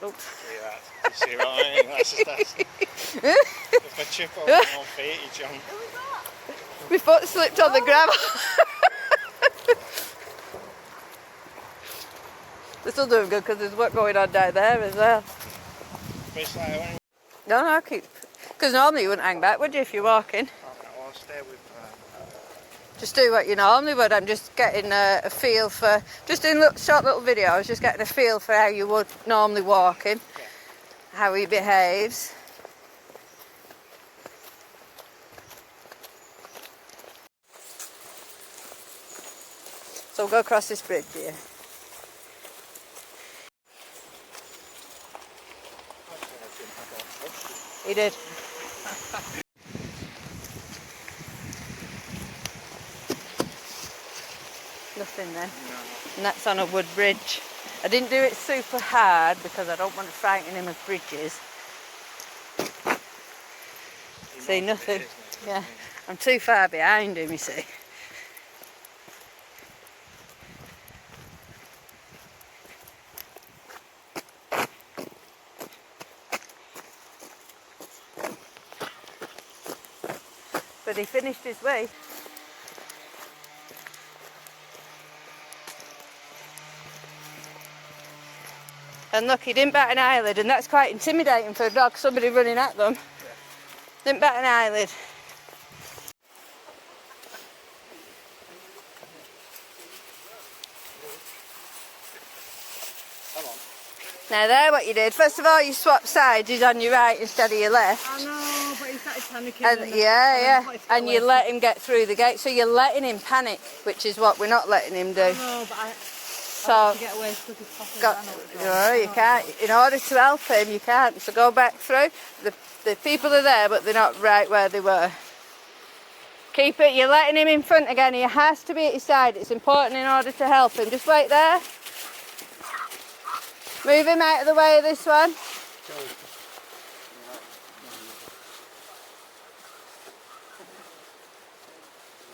Oops. See that? You see what I mean? That's if I chip over my own feet, you jump. My foot slipped on the gravel. This will do him good because there's work going on down there as well. No, keep. Because normally you wouldn't hang back, would you, if you're walking? I'll stay with. Just do what you normally would. I'm just getting a feel for, just in short little videos, just getting a feel for how you would normally walk him, how he behaves. So we'll go across this bridge here. He did. Nothing there. No. And that's on a wood bridge. I didn't do it super hard because I don't want to frighten him of bridges. See, nothing. Yeah, I'm too far behind him, you see. But he finished his way. And look, he didn't bat an eyelid, and that's quite intimidating for a dog, somebody running at them. Yeah. Didn't bat an eyelid. Come on. Now there what you did, first of all you swapped sides, he's on your right instead of your left. I know, but he started panicking. And yeah. And you let him get through the gate, so you're letting him panic, which is what we're not letting him do. I know, but so, to get away as quick as possible. You can't. In order to help him, you can't. So go back through. The people are there, but they're not right where they were. Keep it. You're letting him in front again. He has to be at your side. It's important in order to help him. Just wait there. Move him out of the way of this one.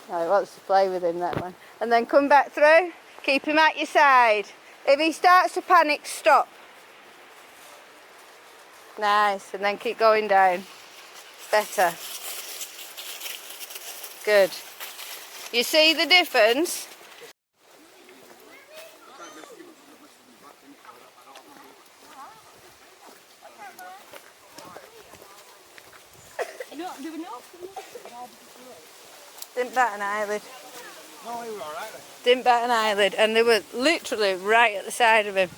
Oh, he wants to play with him, that one. And then come back through. Keep him at your side. If he starts to panic, stop. Nice. And then keep going down. Better. Good. You see the difference? Didn't bat an eyelid. No, he was alright then. Didn't bat an eyelid, and they were literally right at the side of him.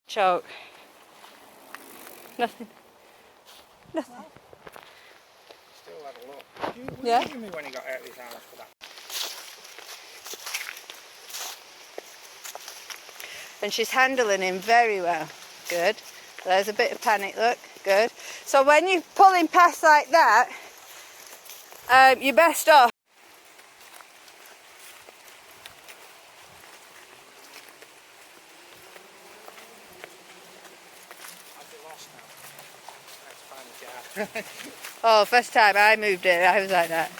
Choke. Nothing. Nothing. Still had a look. Would Yeah? you give me when he got out of his house for that? And she's handling him very well. Good. There's a bit of panic, look. Good. So when you pull him past like that, you're best off. Oh, first time I moved in, I was like that.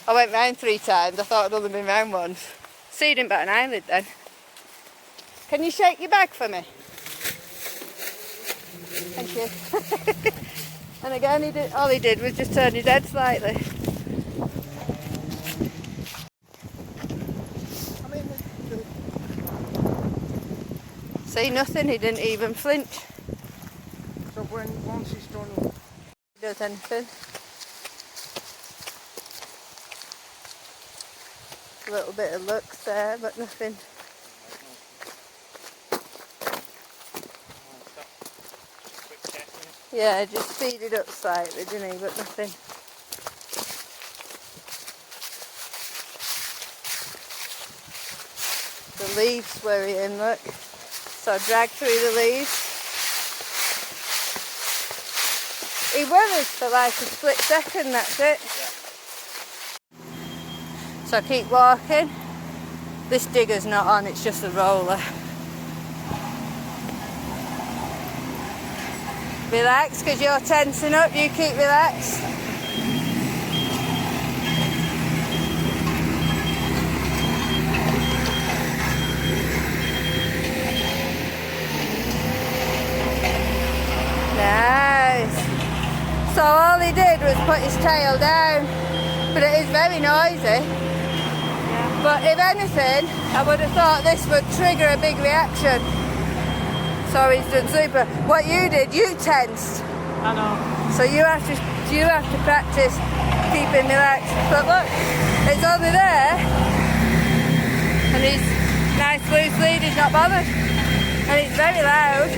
I went round 3 times. I thought I'd only been round once. See, you didn't bat an eyelid then. Can you shake your bag for me? Thank you. And again, all he did was just turn his head slightly. See, nothing. He didn't even flinch. So once he's done, He does anything. A little bit of looks there, but nothing. Yeah, just speed it up slightly, didn't he? But nothing. The leaves worry him, look. So drag through the leaves. He worries for like a split second, that's it. Yeah. So keep walking. This digger's not on, it's just a roller. Relax, because you're tensing up, you keep relaxed. was put his tail down. But it is very noisy. Yeah. But if anything, I would have thought this would trigger a big reaction. So he's done super. What you did, you tensed. I know. So you have to practice keeping relaxed. But look, it's only there. And he's nice loose lead, he's not bothered. And it's very loud.